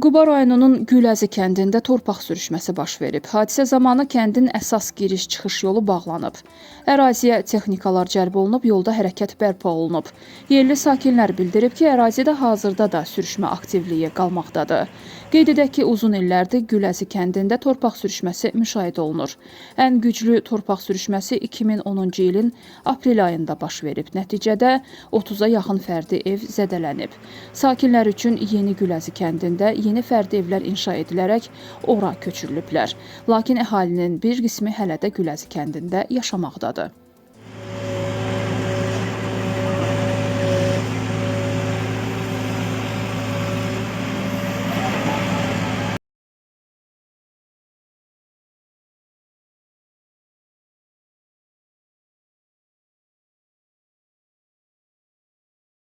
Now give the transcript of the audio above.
Quba rayonunun Güləzi kəndində torpaq sürüşməsi baş verib. Hadisə zamanı kəndin əsas giriş-çıxış yolu bağlanıb. Əraziyə texnikalar cəlb olunub, yolda hərəkət bərpa olunub. Yerli sakinlər bildirib ki, ərazidə hazırda da sürüşmə aktivliyi qalmaqdadır. Qeyd edək ki, uzun illərdir Güləzi kəndində torpaq sürüşməsi müşahidə olunur. Ən güclü torpaq sürüşməsi 2010-cu ilin aprel ayında baş verib. Nəticədə 30-a yaxın fərdi ev zədələnib. Sakinlər üçün Yeni Güləzi kəndində yeni fərdi evlər inşa edilərək ora köçürülüblər. Lakin əhalinin bir qismi hələ də Güləzi kəndində yaşamaqdadır.